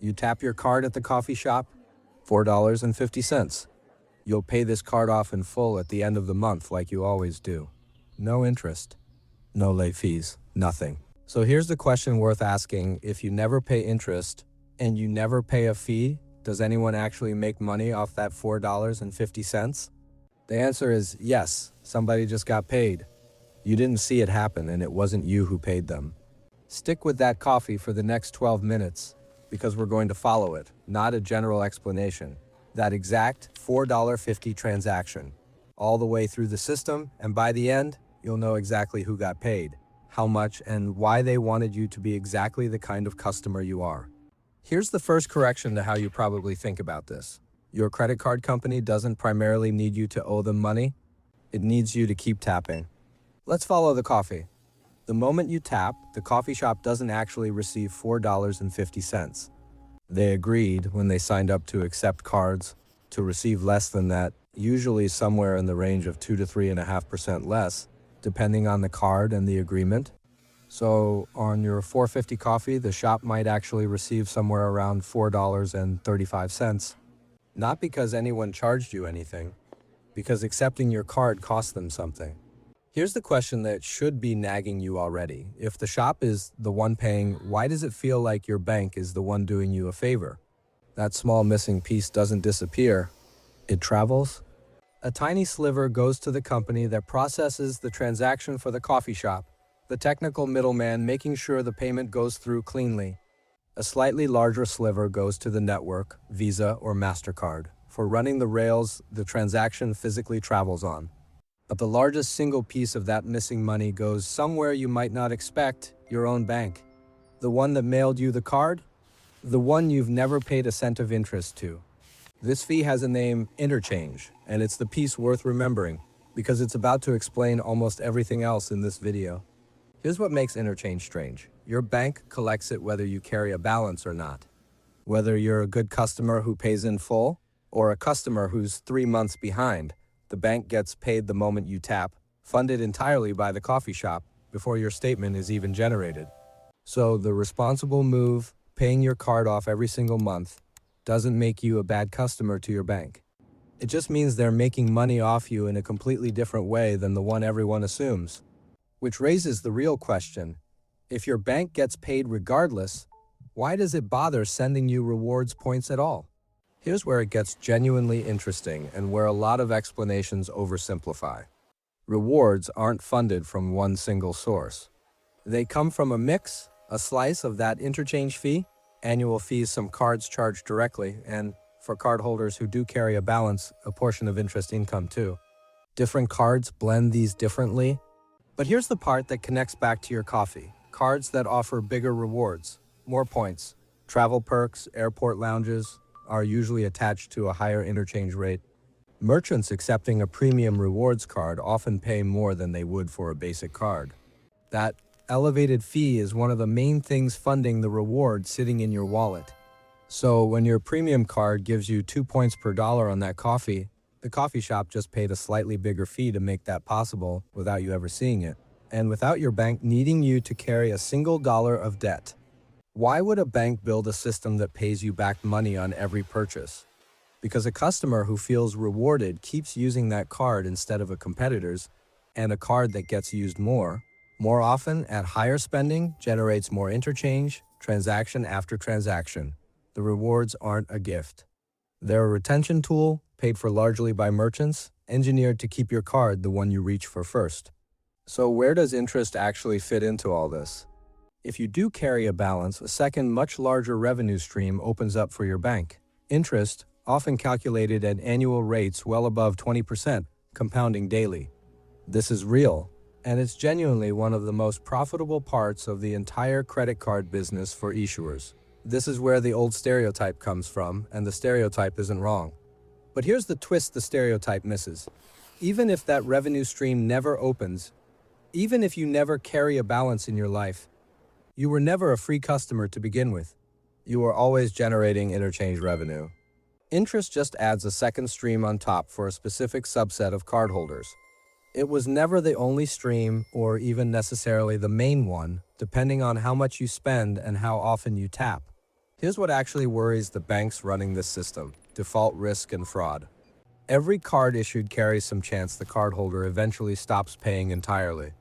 You tap your card at the coffee shop, $4.50. You'll pay this card off in full at the end of the month like you always do. No interest, no late fees, nothing. So here's the question worth asking. If you never pay interest and you never pay a fee, does anyone actually make money off that $4.50? The answer is yes, somebody just got paid. You didn't see it happen and it wasn't you who paid them. Stick with that coffee for the next 12 minutes because we're going to follow it, not a general explanation. That exact $4.50 transaction, all the way through the system, and by the end, you'll know exactly who got paid, how much, and why they wanted you to be exactly the kind of customer you are. Here's the first correction to how you probably think about this. Your credit card company doesn't primarily need you to owe them money. It needs you to keep tapping. Let's follow the coffee. The moment you tap, the coffee shop doesn't actually receive $4.50. They agreed when they signed up to accept cards to receive less than that, usually somewhere in the range of 2 to 3.5% less, depending on the card and the agreement. So on your $4.50 coffee, the shop might actually receive somewhere around $4.35. Not because anyone charged you anything, because accepting your card cost them something. Here's the question that should be nagging you already. If the shop is the one paying, why does it feel like your bank is the one doing you a favor? That small missing piece doesn't disappear. It travels. A tiny sliver goes to the company that processes the transaction for the coffee shop, the technical middleman making sure the payment goes through cleanly. A slightly larger sliver goes to the network, Visa or MasterCard, for running the rails the transaction physically travels on. But the largest single piece of that missing money goes somewhere you might not expect, your own bank. The one that mailed you the card? The one you've never paid a cent of interest to. This fee has a name, interchange, and it's the piece worth remembering because it's about to explain almost everything else in this video. Here's what makes interchange strange. Your bank collects it whether you carry a balance or not. Whether you're a good customer who pays in full or a customer who's 3 months behind, the bank gets paid the moment you tap, funded entirely by the coffee shop before your statement is even generated. So the responsible move, paying your card off every single month, doesn't make you a bad customer to your bank. It just means they're making money off you in a completely different way than the one everyone assumes. Which raises the real question. If your bank gets paid regardless, why does it bother sending you rewards points at all? Here's where it gets genuinely interesting and where a lot of explanations oversimplify. Rewards aren't funded from one single source. They come from a mix, a slice of that interchange fee, annual fees some cards charge directly, and for cardholders who do carry a balance, a portion of interest income too. Different cards blend these differently. But here's the part that connects back to your coffee. Cards that offer bigger rewards, more points, travel perks, airport lounges, are usually attached to a higher interchange rate. Merchants accepting a premium rewards card often pay more than they would for a basic card. That elevated fee is one of the main things funding the reward sitting in your wallet. So when your premium card gives you 2 points per dollar on that coffee, the coffee shop just paid a slightly bigger fee to make that possible without you ever seeing it, and without your bank needing you to carry a single dollar of debt. Why would a bank build a system that pays you back money on every purchase? Because a customer who feels rewarded keeps using that card instead of a competitor's, and a card that gets used more often at higher spending generates more interchange, transaction after transaction. The rewards aren't a gift. They're a retention tool, paid for largely by merchants, engineered to keep your card the one you reach for first. So where does interest actually fit into all this? If you do carry a balance, a second, much larger revenue stream opens up for your bank. Interest, often calculated at annual rates well above 20%, compounding daily. This is real, and it's genuinely one of the most profitable parts of the entire credit card business for issuers. This is where the old stereotype comes from, and the stereotype isn't wrong. But here's the twist the stereotype misses. Even if that revenue stream never opens, even if you never carry a balance in your life, you were never a free customer to begin with. You are always generating interchange revenue. Interest just adds a second stream on top for a specific subset of cardholders. It was never the only stream or even necessarily the main one, depending on how much you spend and how often you tap. Here's what actually worries the banks running this system: default risk and fraud. Every card issued carries some chance the cardholder eventually stops paying entirely.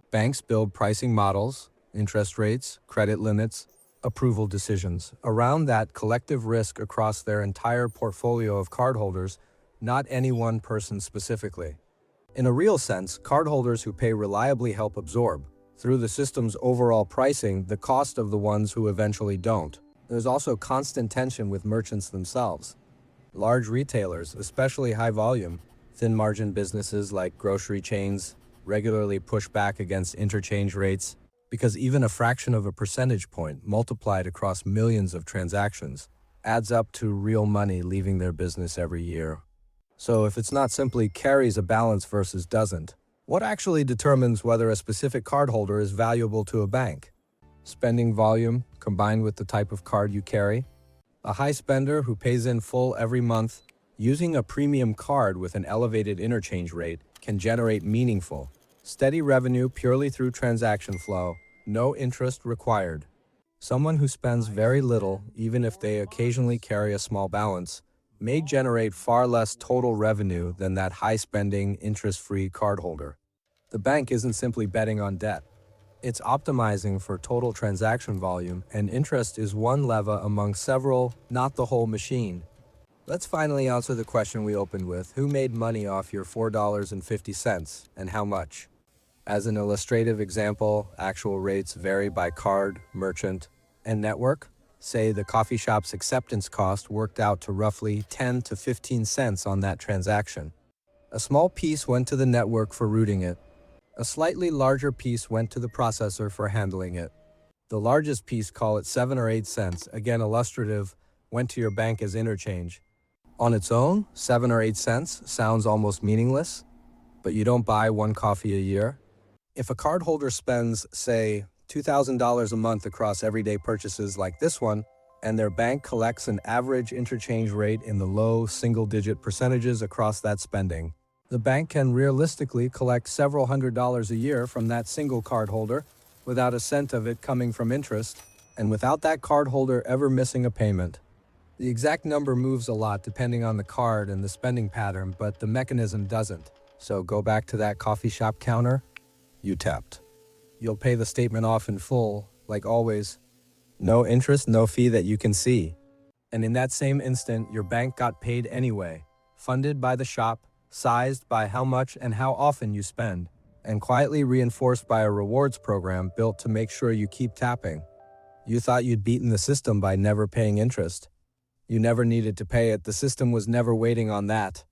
Banks build pricing models, interest rates, credit limits, approval decisions around that collective risk across their entire portfolio of cardholders, not any one person specifically. In a real sense, cardholders who pay reliably help absorb, through the system's overall pricing, the cost of the ones who eventually don't. There's also constant tension with merchants themselves. Large retailers, especially high-volume, thin-margin businesses like grocery chains, regularly push back against interchange rates because even a fraction of a percentage point multiplied across millions of transactions adds up to real money leaving their business every year. So if it's not simply carries a balance versus doesn't, what actually determines whether a specific cardholder is valuable to a bank? Spending volume combined with the type of card you carry? A high spender who pays in full every month, using a premium card with an elevated interchange rate, can generate meaningful, steady revenue purely through transaction flow, no interest required. Someone who spends very little, even if they occasionally carry a small balance, may generate far less total revenue than that high-spending, interest-free cardholder. The bank isn't simply betting on debt. It's optimizing for total transaction volume, and interest is one lever among several, not the whole machine. Let's finally answer the question we opened with: who made money off your $4.50, and how much? As an illustrative example, actual rates vary by card, merchant, and network. Say the coffee shop's acceptance cost worked out to roughly 10 to 15 cents on that transaction. A small piece went to the network for routing it. A slightly larger piece went to the processor for handling it. The largest piece, call it 7 or 8 cents, again illustrative, went to your bank as interchange. On its own, 7 or 8 cents sounds almost meaningless, but you don't buy one coffee a year. If a cardholder spends, say, $2,000 a month across everyday purchases like this one, and their bank collects an average interchange rate in the low single-digit percentages across that spending, the bank can realistically collect several $100s a year from that single cardholder without a cent of it coming from interest, and without that cardholder ever missing a payment. The exact number moves a lot depending on the card and the spending pattern, but the mechanism doesn't. So go back to that coffee shop counter. You tapped. You'll pay the statement off in full, like always. No interest, no fee that you can see. And in that same instant, your bank got paid anyway, funded by the shop, sized by how much and how often you spend, and quietly reinforced by a rewards program built to make sure you keep tapping. You thought you'd beaten the system by never paying interest. You never needed to pay it. The system was never waiting on that.